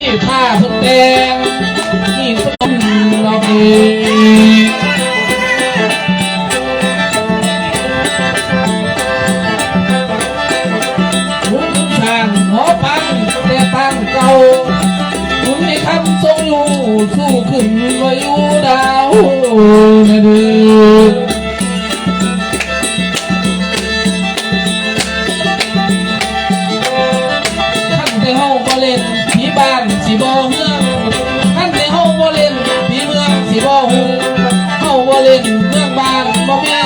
ผ้าสุดแดงนี่ต้นดอกเองหุ่นสร้างหอปังแต่ปังเก่าหุ่นในคำทรงอยู่สู้ขึ้นวายุดาวในเดือนท่านได้ห้องบ่เล่นที่บ้านสิบ่เมืองท่านได้ห้องบ่เล่นที่เมืองสิบ่หูเฮาบ่เล่นเมืองบ้านบ่มี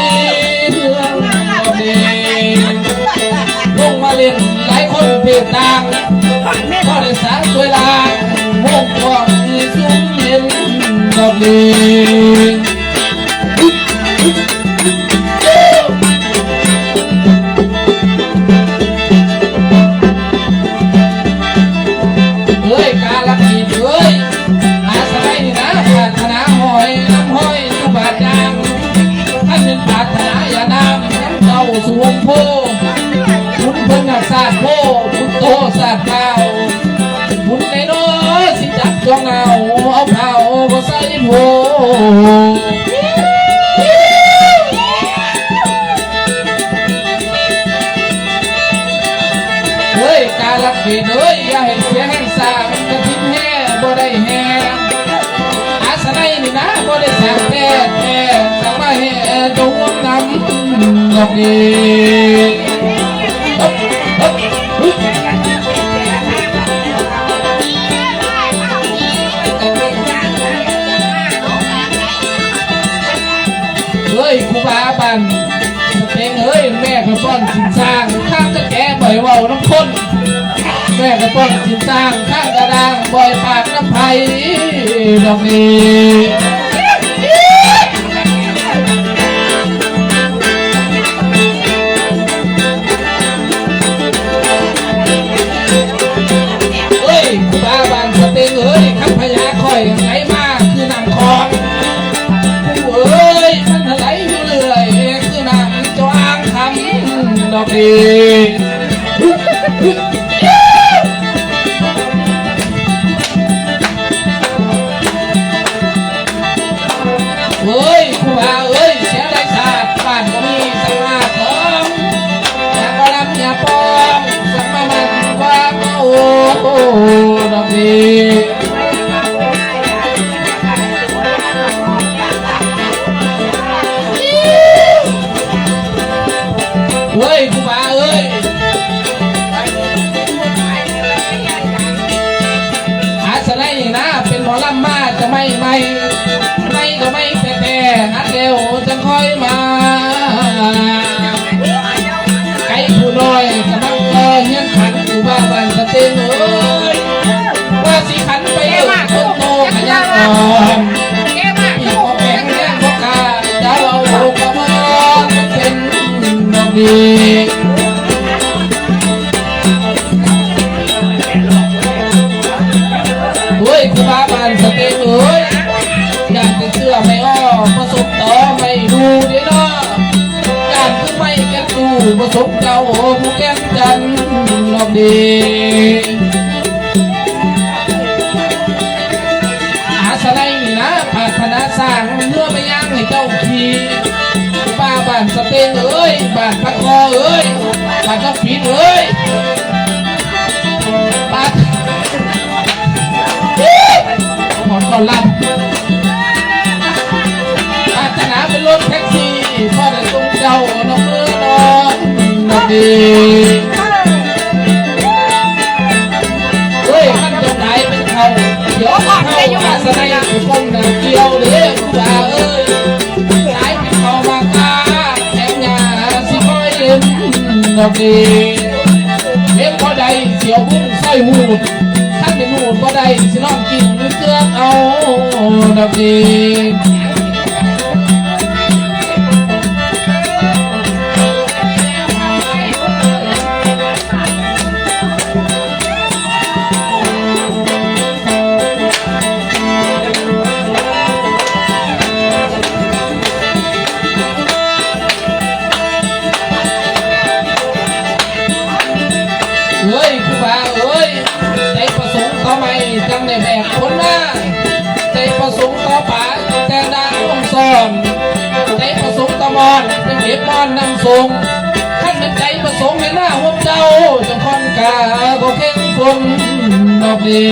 เมืองบ่เด่นลงมาเล่นหลายคนเพียงต่างก็ได้สร้างเวลาโมกว่ามีซุ้มเห็นดอกเด่นเฮ้ยกาลักขีดเฮ้ยอาสมัยนี่นะปรารถนาหอยน้ำห้อยสุบาทยางท่านเป็นปรารถนาอย่านำน้ำเจ้าสวงโพคุณเพิ่งศาสตร์โพคุณโตศาสตร์เก่าคุณในน้อสิจับจองเอาเอาเผาก็ใส่โพเฮ้ยกาลักขีดเฮ้ยอย่าเห็นเสียงแห่งสามกระทิ้งแห่บ่ได้แห่อาสนัยนี่นะบ่ได้สร้างแท้สร้างมาแห่ดวงน้ำดอกนี้เฮ้ยครูบาบันเพลงเฮ้ยแม่ก็ป้อนสินสร้างข้างจะแก่บ่อยเว้าน้ำข้นแม่ก็ป้อนสินสร้างข้างกระด้างบ่อยปากน้ำไผ่ดอกนี้เฮ้ยครูบาบันสเต็งเฮ้ยขับพญาคอยไหลมาคือนำคองเอ้ยมันไหลอยู่เรื่อยคือนำจวางคำดอกนี้เฮ้ยครูบาเอ้ยเสียได้ชาติบ้านก็มีสังมาทองอย่าก็ลำอย่าปองสังมามันว่าโอ้ดอกนี้เฮ้ยครูบาเอ้ยอาสนัยนะเป็นหมอลำมาจะไม่ก็ไม่แต่นัดเร็วจะค่อยมาไก่ผู้น้อยกำลังคอยเงี้ยขันครูบาบันสเต็งเอ้ยว่าสิขันไปเอ้ยคนโตขยันอ่อนพี่ขอแข็งแรงพกาจะเอากระบอกเป็นดอกดีเฮ้ยครูบาบันสเต็งเอ้ยอยากจะเชื่อไม่อ้อประสบต่อไม่ดูเดี๋ยวนะการคือไม่แก้ดูประสบเจ้าผู้แก้มจันดอกดีอาสนัยนี่นะปรารถนาสร้างเมื่อไม่ย่างให้เจ้าขี่บ้าบ้านสเต็งเอ้ยบ้านพักคอเอ้ยบ้านก็ปิดเอ้ยบ้านหมอนก็ลำปรารถนาเป็นรถแท็กซี่พอได้ตรงเจ้าน้องเมื่อนอนดอกดีเฮ้ยมันจะได้เป็นเขาเดี๋ยวเข้าอาสนัยคงหนักเกี่ยวเด้อครูบาเอ้ยสายเป็นเขามากาแข่งยาสิคอยเล่นดอกดีเล็บพอได้เสียวบุ้งสร้อยหูดท่านเป็นหูดพอได้สิน้องกินเกลือเอาดอกดีท จังได้แบกคนมาใจประสงค์ต่อป่าแต่ดาต้องซ่อนใจประสงค์ต่อมอนจะเก็บมอนนำส่งท่านเป็นใจประสงค์ในหน้าหัวเจ้าจะคอนกาก็เข้มข้นดอกดี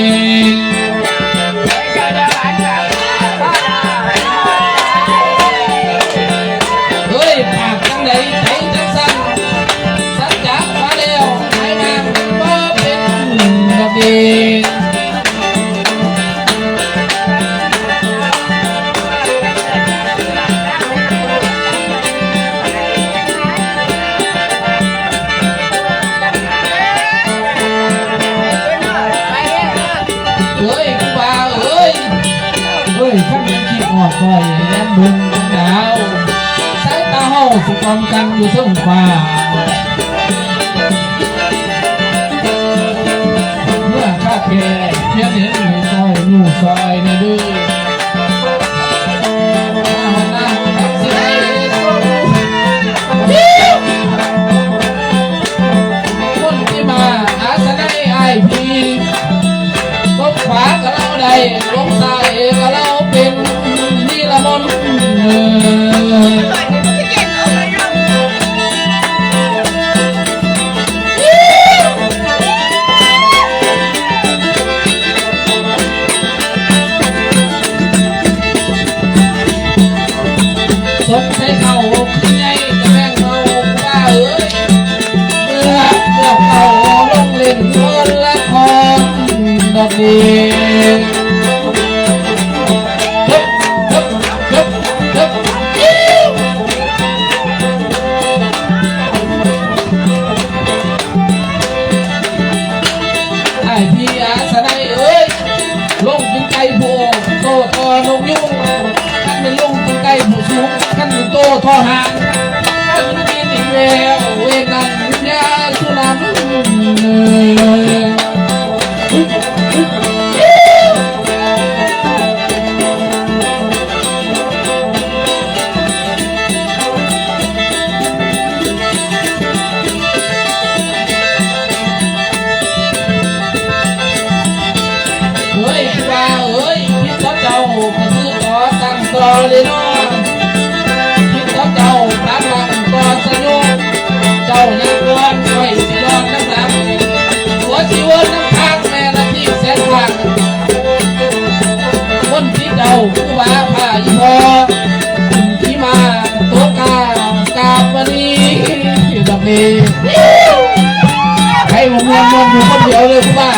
เฮ้ยปากจังใดใจจังสั่นสัจจะมาแล้วให้มาบ่เป็นดอกดีขั้นยังคิดออกคอยยันบุญดาวสายตาเฮาสุกอมกันอยู่เทิงฟ้าเมื่อข้าแก่เพียงเห็นในซอยอยู่ซอยในดื้อคนที่มาอาสนะไอพีลงขวาก็เราได้ลงซ้ายก็เราเป็นนี่ละมนสดใส่เข่าขึ้นไงจะแม่งเมาว่าเอ้ยเมื่อเขาลงเล่นคนละครดอกดีลงถึงไก่ผู้โตทอนกยุ่งขั้นเป็นลงถึงไก่ผู้สูงขั้นเป็นโตทอหางขั้นเป็นอีกแววเวนันยาสุนันต่อเลยน้องคิดกับเจ้าตามหลังก่อนสนุกเจ้ายังกวนไว้สิรอดน้ำหนักหัวชีวนน้ำทางแม่ละที่แสนหวังคนที่เจ้าผู้ว่าผ่าอีพอที่มาตัวกากาบวันนี้ดอกนี้ใครมวนอยู่คนเดียวเลยผู้ว่า